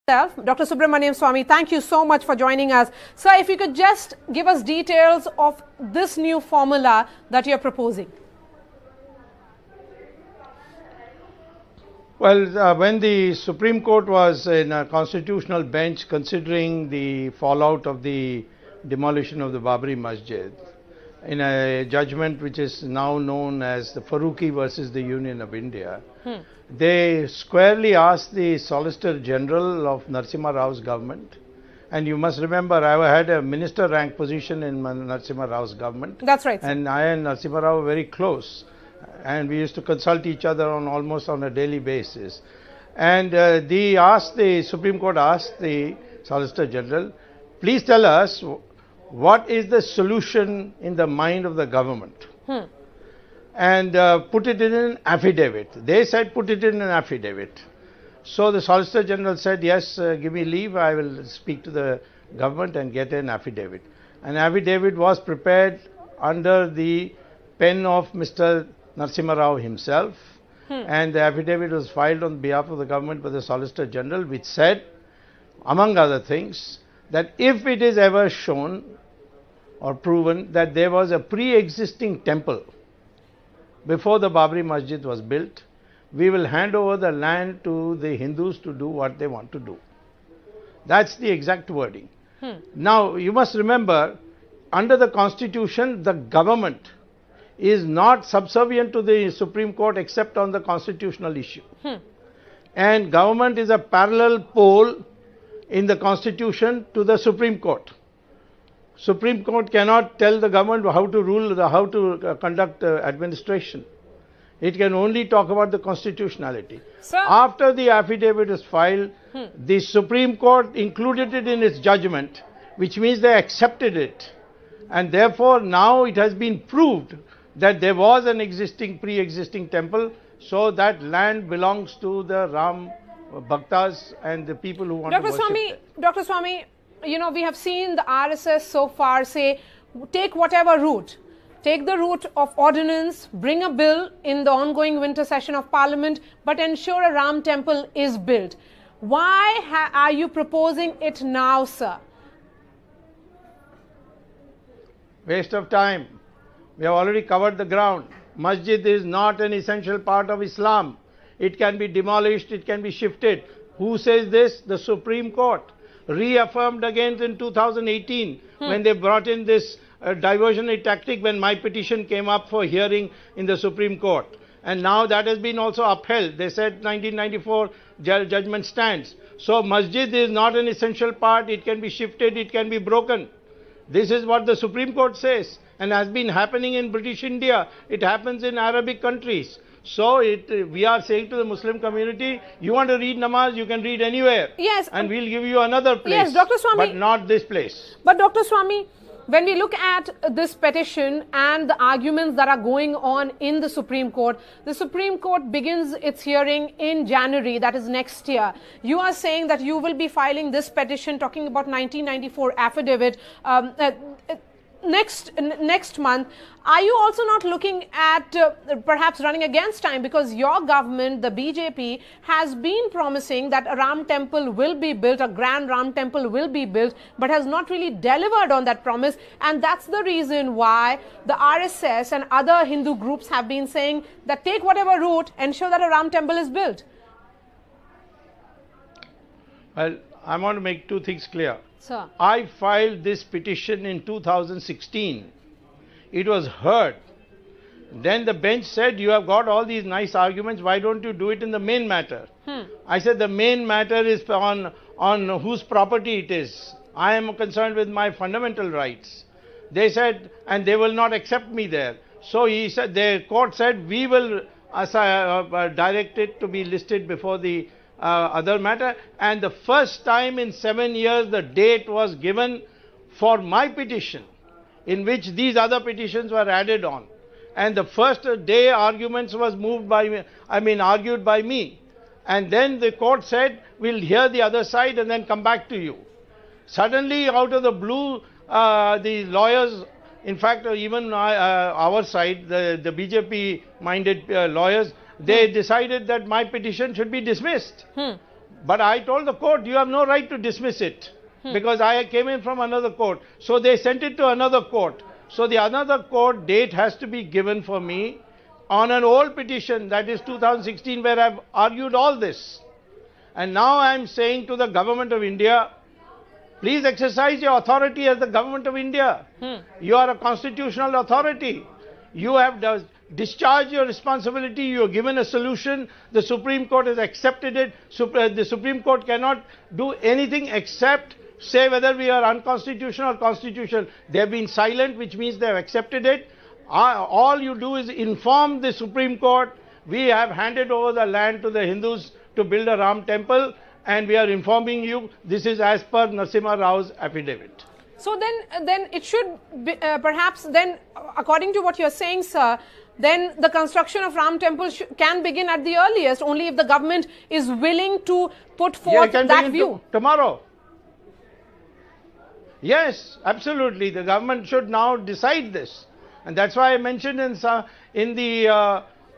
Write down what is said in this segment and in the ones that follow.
Dr. Subramanian Swamy, thank you so much for joining us. Sir, if you could just give us details of this new formula that you're proposing. Well, when the Supreme Court was in a constitutional bench considering the fallout of the demolition of the Babri Masjid, in a judgment which is now known as the Faruqi versus the Union of India, they squarely asked the Solicitor General of Narasimha Rao's government, and you must remember I had a minister rank position in Narasimha Rao's government. That's right, sir. And I and Narasimha Rao were very close, and we used to consult each other on almost on a daily basis. And the Supreme Court asked the Solicitor General, please tell us what is the solution in the mind of the government. And put it in an affidavit. They said put it in an affidavit. So the Solicitor General said, yes, give me leave, I will speak to the government and get an affidavit. An affidavit was prepared under the pen of Mr. Narasimha Rao himself, and the affidavit was filed on behalf of the government by the Solicitor General, which said, among other things, that if it is ever shown or proven that there was a pre-existing temple before the Babri Masjid was built, we will hand over the land to the Hindus to do what they want to do. That's the exact wording. Now, you must remember, under the Constitution, the government is not subservient to the Supreme Court except on the constitutional issue. And government is a parallel pole in the Constitution to the Supreme Court. Supreme Court cannot tell the government how to rule, how to conduct administration. It can only talk about the constitutionality. Sir, after the affidavit is filed, the Supreme Court included it in its judgment, which means they accepted it. And therefore, now it has been proved that there was an pre-existing temple, so that land belongs to the Ram Bhaktas and the people who want to worship it. Dr. Swamy, you know, we have seen the RSS so far say, take whatever route. Take the route of ordinance, bring a bill in the ongoing winter session of Parliament, but ensure a Ram temple is built. Why are you proposing it now, sir? Waste of time. We have already covered the ground. Masjid is not an essential part of Islam. It can be demolished, it can be shifted. Who says this? The Supreme Court. Reaffirmed again in 2018 when they brought in this diversionary tactic when my petition came up for hearing in the Supreme Court. And now that has been also upheld. They said 1994 judgment stands. So masjid is not an essential part. It can be shifted, it can be broken. This is what the Supreme Court says, and has been happening in British India. It happens in Arabic countries. So we are saying to the Muslim community, you want to read namaz, you can read anywhere. Yes. And we'll give you another place. Yes, Dr. Swamy. But not this place. But Dr. Swamy, when we look at this petition and the arguments that are going on in the Supreme Court begins its hearing in January, that is next year. You are saying that you will be filing this petition talking about 1994 affidavit next month. Are you also not looking at perhaps running against time, because your government, the BJP, has been promising that a Ram temple will be built, a grand Ram temple will be built, but has not really delivered on that promise, and that's the reason why the RSS and other Hindu groups have been saying that take whatever route, ensure that a Ram temple is built. Well, I want to make two things clear. Sir. I filed this petition in 2016. It was heard. Then the bench said, you have got all these nice arguments, why don't you do it in the main matter? I said the main matter is on whose property it is. I am concerned with my fundamental rights. They said, and they will not accept me there. So he said, the court said, we will direct it to be listed before the other matter. And the first time in 7 years the date was given for my petition, in which these other petitions were added on. And the first day arguments was argued by me. And then the court said, we'll hear the other side and then come back to you. Suddenly, out of the blue, the lawyers, in fact, even our side, the BJP-minded lawyers, they decided that my petition should be dismissed. But I told the court, you have no right to dismiss it because I came in from another court. So they sent it to another court. So the another court date has to be given for me on an old petition, that is 2016, where I've argued all this. And now I'm saying to the government of India, please exercise your authority as the government of India. You are a constitutional authority. You have discharged your responsibility. You have given a solution. The Supreme Court has accepted it. The Supreme Court cannot do anything except say whether we are unconstitutional or constitutional. They have been silent, which means they have accepted it. All you do is inform the Supreme Court, we have handed over the land to the Hindus to build a Ram temple, and we are informing you this is as per Narasimha Rao's affidavit. So then it should be, perhaps then, according to what you are saying, sir, then the construction of Ram temple can begin at the earliest, only if the government is willing to put forth that view. Tomorrow. Yes, absolutely. The government should now decide this. And that's why I mentioned in the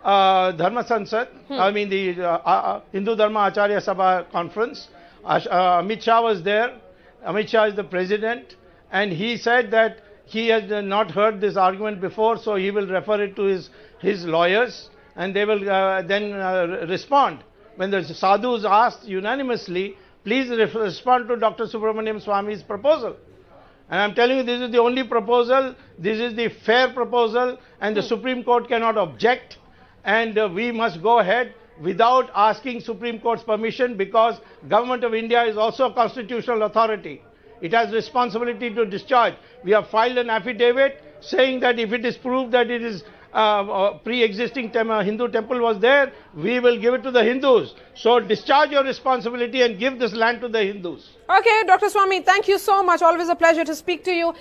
Dharma Sansad, I mean the Hindu Dharma Acharya Sabha conference, Amit Shah was there. Amit Shah is the president, and he said that he has not heard this argument before, so he will refer it to his lawyers, and they will then respond. When the sadhus asked unanimously, please respond to Dr. Subramanian Swamy's proposal. And I am telling you, this is the only proposal, this is the fair proposal, and the Supreme Court cannot object, and we must go ahead without asking Supreme Court's permission, because Government of India is also a constitutional authority. It has responsibility to discharge. We have filed an affidavit saying that if it is proved that it is pre-existing Hindu temple was there, we will give it to the Hindus. So discharge your responsibility and give this land to the Hindus. Okay, Dr. Swamy, thank you so much. Always a pleasure to speak to you.